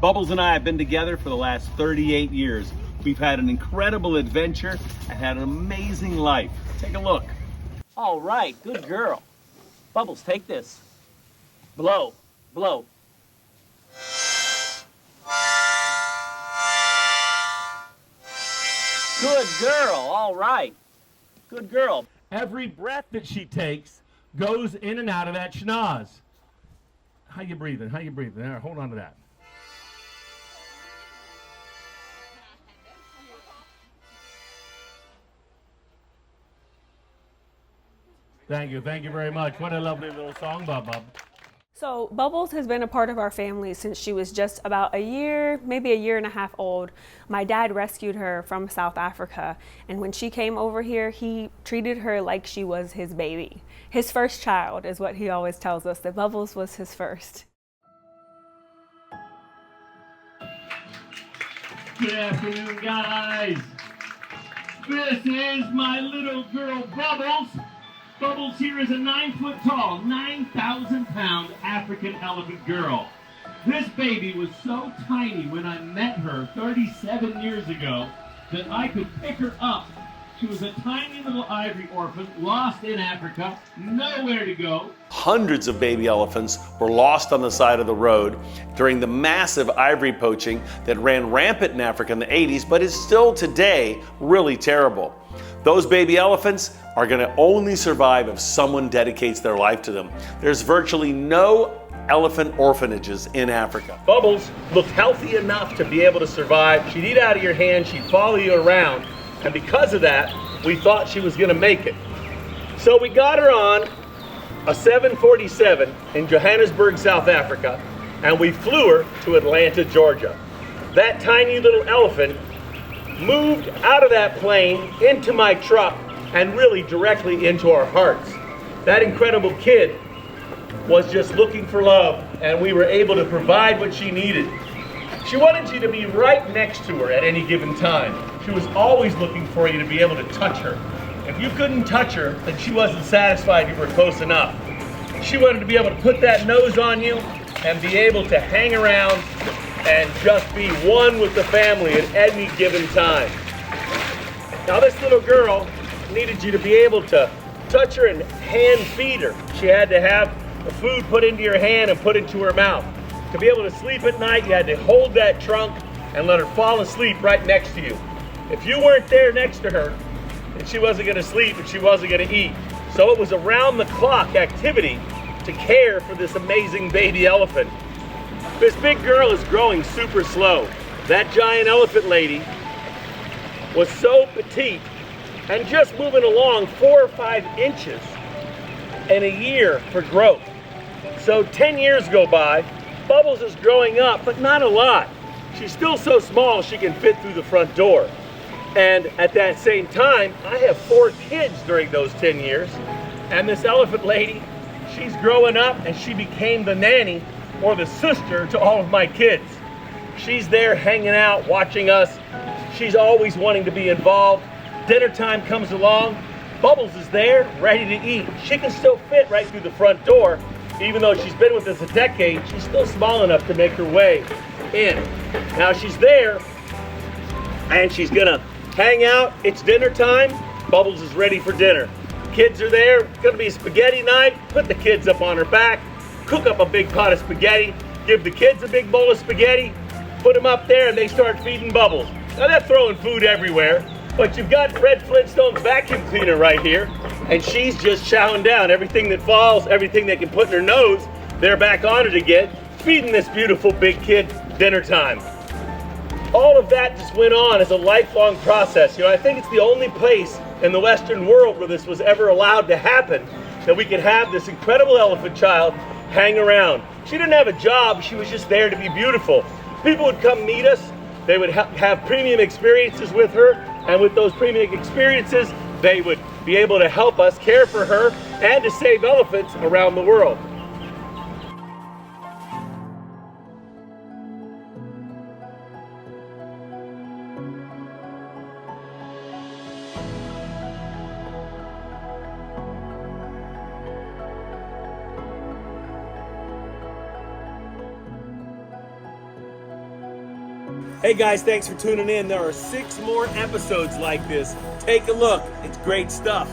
Bubbles and I have been together for the last 38 years. We've had an incredible adventure and had an amazing life. Take a look. All right, good girl. Bubbles, take this. Blow, blow. Good girl, all right. Good girl. Every breath that she takes goes in and out of that schnoz. How you breathing? How you breathing? There, hold on to that. Thank you very much. What a lovely little song, Bub. So Bubbles has been a part of our family since she was just about a year, maybe a year and a half old. My dad rescued her from South Africa, and when she came over here, he treated her like she was his baby. His first child is what he always tells us, that Bubbles was his first. Good afternoon, guys. This is my little girl, Bubbles. Bubbles here is a 9-foot tall, 9,000-pound African elephant girl. This baby was so tiny when I met her 37 years ago that I could pick her up. She was a tiny little ivory orphan, lost in Africa, nowhere to go. Hundreds of baby elephants were lost on the side of the road during the massive ivory poaching that ran rampant in Africa in the 80s, but is still today really terrible. Those baby elephants are going to only survive if someone dedicates their life to them. There's virtually no elephant orphanages in Africa. Bubbles looked healthy enough to be able to survive. She'd eat out of your hand, she'd follow you around, and because of that, we thought she was going to make it. So we got her on a 747 in Johannesburg, South Africa, and we flew her to Atlanta, Georgia. That tiny little elephant moved out of that plane into my truck and really directly into our hearts. That incredible kid was just looking for love, and we were able to provide what she needed. She wanted you to be right next to her at any given time. She was always looking for you to be able to touch her. If you couldn't touch her, then she wasn't satisfied you were close enough. She wanted to be able to put that nose on you and be able to hang around and just be one with the family at any given time. Now this little girl needed you to be able to touch her and hand feed her. She had to have the food put into your hand and put into her mouth. To be able to sleep at night, you had to hold that trunk and let her fall asleep right next to you. If you weren't there next to her, then she wasn't going to sleep and she wasn't going to eat. So it was around-the-clock activity to care for this amazing baby elephant. This big girl is growing super slow. That giant elephant lady was so petite and just moving along 4 or 5 inches in a year for growth. So 10 years go by, Bubbles is growing up, but not a lot. She's still so small she can fit through the front door. And at that same time, I have 4 kids during those 10 years. And this elephant lady, she's growing up and she became the nanny or the sister to all of my kids. She's there hanging out, watching us. She's always wanting to be involved. Dinner time comes along, Bubbles is there, ready to eat. She can still fit right through the front door. Even though she's been with us a decade, she's still small enough to make her way in. Now she's there, and she's gonna hang out. It's dinner time. Bubbles is ready for dinner. Kids are there. It's gonna be spaghetti night. Put the kids up on her back. Cook up a big pot of spaghetti. Give the kids a big bowl of spaghetti. Put them up there, and they start feeding Bubbles. Now they're throwing food everywhere, but you've got Fred Flintstone's vacuum cleaner right here, and she's just chowing down. Everything that falls, everything they can put in her nose, they're back on it again, feeding this beautiful big kid dinner time. All of that just went on as a lifelong process. You know, I think it's the only place in the Western world where this was ever allowed to happen, that we could have this incredible elephant child hang around. She didn't have a job, she was just there to be beautiful. People would come meet us, they would have premium experiences with her, and with those premium experiences, they would be able to help us care for her and to save elephants around the world. Hey guys, thanks for tuning in. There are 6 more episodes like this. Take a look. It's great stuff.